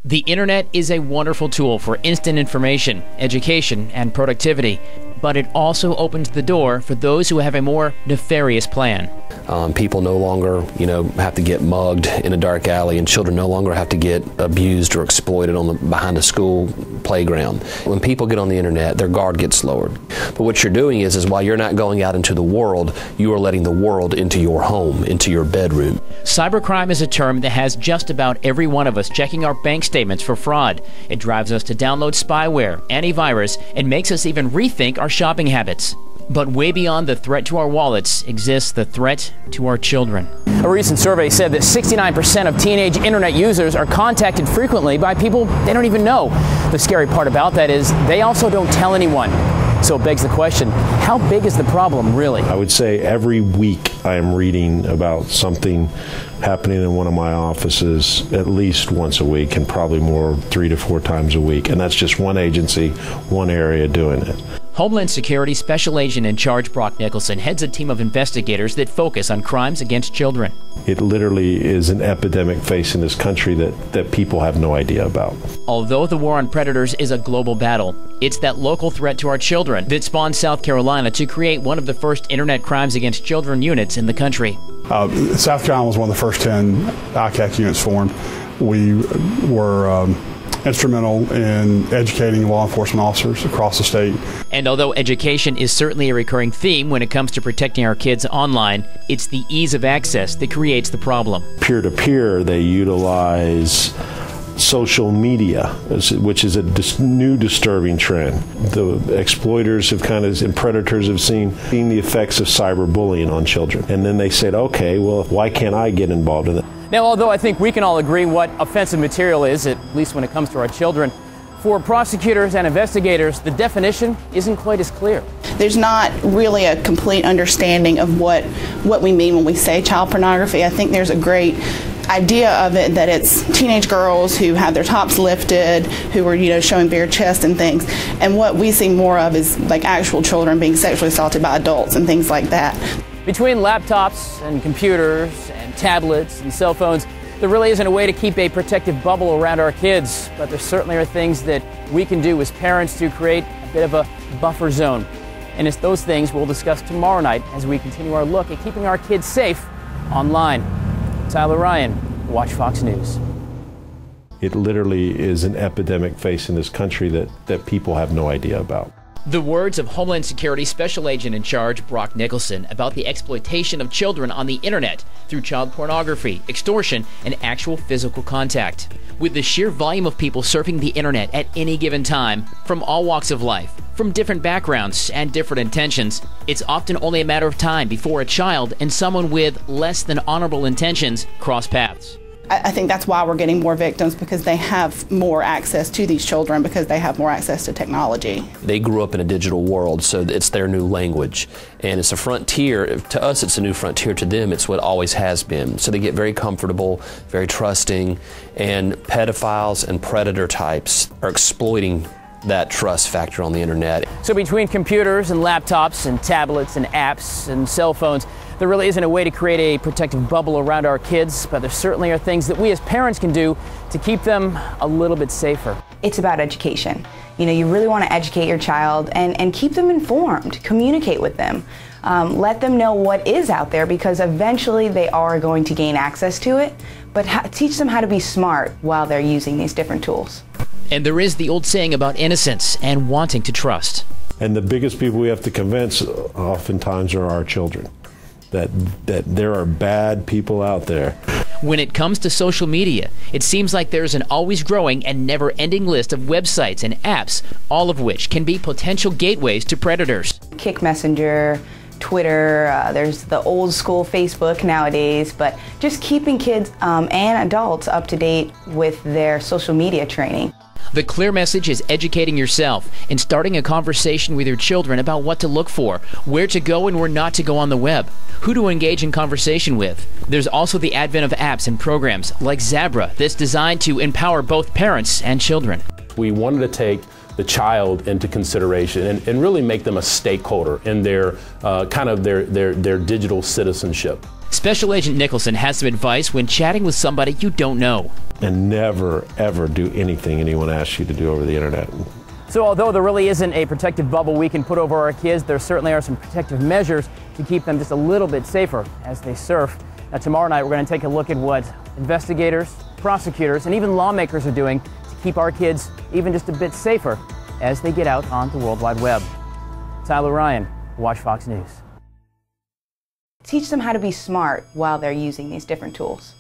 The internet is a wonderful tool for instant information, education, and productivity, but it also opens the door for those who have a more nefarious plan. People no longer, have to get mugged in a dark alley, and children no longer have to get abused or exploited behind a school playground. When people get on the internet, their guard gets lowered. But what you're doing is while you're not going out into the world, you are letting the world into your home, into your bedroom. Cybercrime is a term that has just about every one of us checking our bank statements for fraud. It drives us to download spyware, antivirus, and makes us even rethink our shopping habits. But way beyond the threat to our wallets exists the threat to our children. A recent survey said that 69% of teenage internet users are contacted frequently by people they don't even know. The scary part about that is they also don't tell anyone. So it begs the question, how big is the problem really? I would say every week I am reading about something happening in one of my offices at least once a week, and probably more 3 to 4 times a week. And that's just one agency, one area doing it. Homeland Security Special Agent in Charge Brock Nicholson heads a team of investigators that focus on crimes against children. It literally is an epidemic facing this country that people have no idea about. Although the war on predators is a global battle, it's that local threat to our children that spawned South Carolina to create one of the first internet crimes against children units in the country. South Carolina was one of the first 10 ICAC units formed. We were instrumental in educating law enforcement officers across the state. And although education is certainly a recurring theme when it comes to protecting our kids online, it's the ease of access that creates the problem. Peer-to-peer, they utilize social media, which is a new disturbing trend. The exploiters have and predators have seen the effects of cyberbullying on children. And then they said, okay, well, why can't I get involved in it? Now, although I think we can all agree what offensive material is, at least when it comes to our children, for prosecutors and investigators, the definition isn't quite as clear. There's not really a complete understanding of what we mean when we say child pornography. I think there's a great idea of it that it's teenage girls who have their tops lifted, who are showing bare chest and things. And what we see more of is like actual children being sexually assaulted by adults and things like that. Between laptops and computers and tablets and cell phones, there really isn't a way to keep a protective bubble around our kids, but there certainly are things that we can do as parents to create a bit of a buffer zone. And it's those things we'll discuss tomorrow night as we continue our look at keeping our kids safe online. Tyler Ryan, Watch Fox News. It literally is an epidemic facing this country that people have no idea about. The words of Homeland Security Special Agent in Charge Brock Nicholson about the exploitation of children on the internet through child pornography, extortion, and actual physical contact. With the sheer volume of people surfing the internet at any given time, from all walks of life, from different backgrounds and different intentions, it's often only a matter of time before a child and someone with less than honorable intentions cross paths. I think that's why we're getting more victims, because they have more access to these children, because they have more access to technology. They grew up in a digital world, so it's their new language. And it's a frontier. To us, it's a new frontier. To them, it's what always has been. So they get very comfortable, very trusting, and pedophiles and predator types are exploiting that trust factor on the internet. So between computers and laptops and tablets and apps and cell phones, there really isn't a way to create a protective bubble around our kids, but there certainly are things that we as parents can do to keep them a little bit safer. It's about education. You really want to educate your child and keep them informed, communicate with them. Let them know what is out there, because eventually they are going to gain access to it, but teach them how to be smart while they're using these different tools. And there is the old saying about innocence and wanting to trust. And the biggest people we have to convince oftentimes are our children, that there are bad people out there. When it comes to social media, it seems like there's an always growing and never-ending list of websites and apps, all of which can be potential gateways to predators. Kick Messenger, Twitter, there's the old school Facebook nowadays, but just keeping kids and adults up to date with their social media training. The clear message is educating yourself and starting a conversation with your children about what to look for, where to go and where not to go on the web, who to engage in conversation with. There's also the advent of apps and programs like Zabra that's designed to empower both parents and children. We wanted to take the child into consideration and really make them a stakeholder in their their digital citizenship. Special Agent Nicholson has some advice when chatting with somebody you don't know. And never, ever do anything anyone asks you to do over the internet. So although there really isn't a protective bubble we can put over our kids, there certainly are some protective measures to keep them just a little bit safer as they surf. Now tomorrow night we're going to take a look at what investigators, prosecutors, and even lawmakers are doing to keep our kids even just a bit safer as they get out on the World Wide Web. Tyler Ryan, Watch Fox News. Teach them how to be smart while they're using these different tools.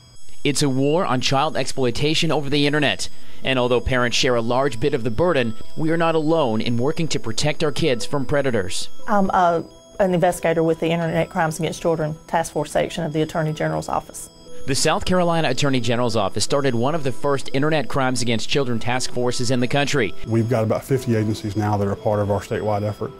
It's a war on child exploitation over the internet. And although parents share a large bit of the burden, we are not alone in working to protect our kids from predators. I'm an investigator with the Internet Crimes Against Children Task Force section of the Attorney General's office. The South Carolina Attorney General's office started one of the first Internet Crimes Against Children task forces in the country. We've got about 50 agencies now that are part of our statewide effort,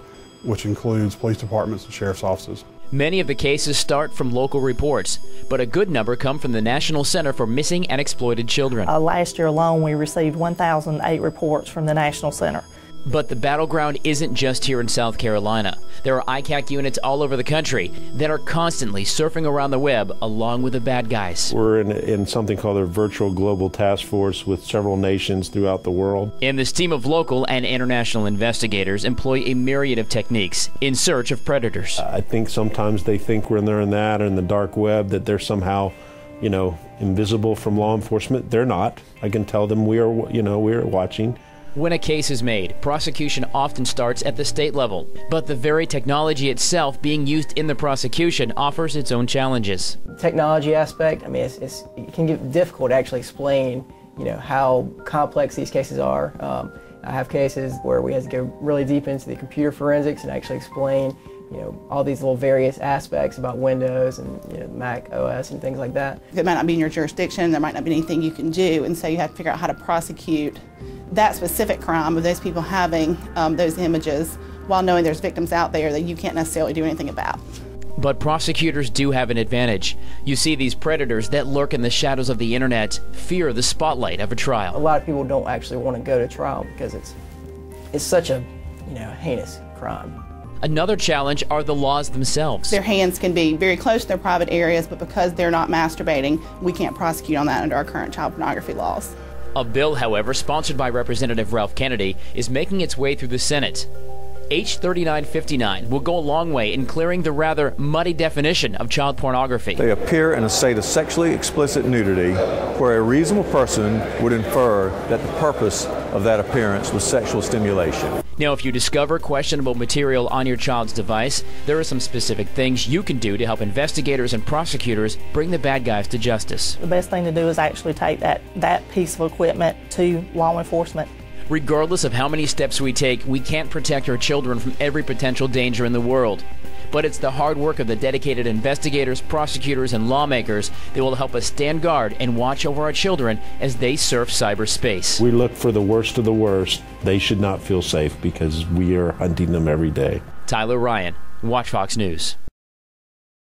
which includes police departments and sheriff's offices. Many of the cases start from local reports, but a good number come from the National Center for Missing and Exploited Children. Last year alone, we received 1,008 reports from the National Center. But the battleground isn't just here in South Carolina. There are ICAC units all over the country that are constantly surfing around the web along with the bad guys. We're in something called a virtual global task force with several nations throughout the world. And this team of local and international investigators employ a myriad of techniques in search of predators. I think sometimes they think when they're in that or in the dark web that they're somehow, invisible from law enforcement. They're not. I can tell them we are watching. When a case is made, prosecution often starts at the state level, but the very technology itself being used in the prosecution offers its own challenges. Technology aspect, it can get difficult to actually explain, how complex these cases are. I have cases where we have to go really deep into the computer forensics and actually explain, all these little various aspects about Windows and Mac OS and things like that. It might not be in your jurisdiction, there might not be anything you can do, and so you have to figure out how to prosecute that specific crime of those people having those images while knowing there's victims out there that you can't necessarily do anything about. But prosecutors do have an advantage. You see, these predators that lurk in the shadows of the internet fear the spotlight of a trial. A lot of people don't actually want to go to trial because it's such a heinous crime. Another challenge are the laws themselves. Their hands can be very close to their private areas, but because they're not masturbating, we can't prosecute on that under our current child pornography laws. A bill, however, sponsored by Representative Ralph Kennedy, is making its way through the Senate. H. 3959 will go a long way in clearing the rather muddy definition of child pornography. They appear in a state of sexually explicit nudity where a reasonable person would infer that the purpose of that appearance was sexual stimulation. Now, if you discover questionable material on your child's device, there are some specific things you can do to help investigators and prosecutors bring the bad guys to justice. The best thing to do is actually take that piece of equipment to law enforcement. Regardless of how many steps we take, we can't protect our children from every potential danger in the world. But it's the hard work of the dedicated investigators, prosecutors, and lawmakers that will help us stand guard and watch over our children as they surf cyberspace. We look for the worst of the worst. They should not feel safe because we are hunting them every day. Tyler Ryan, Watch Fox News.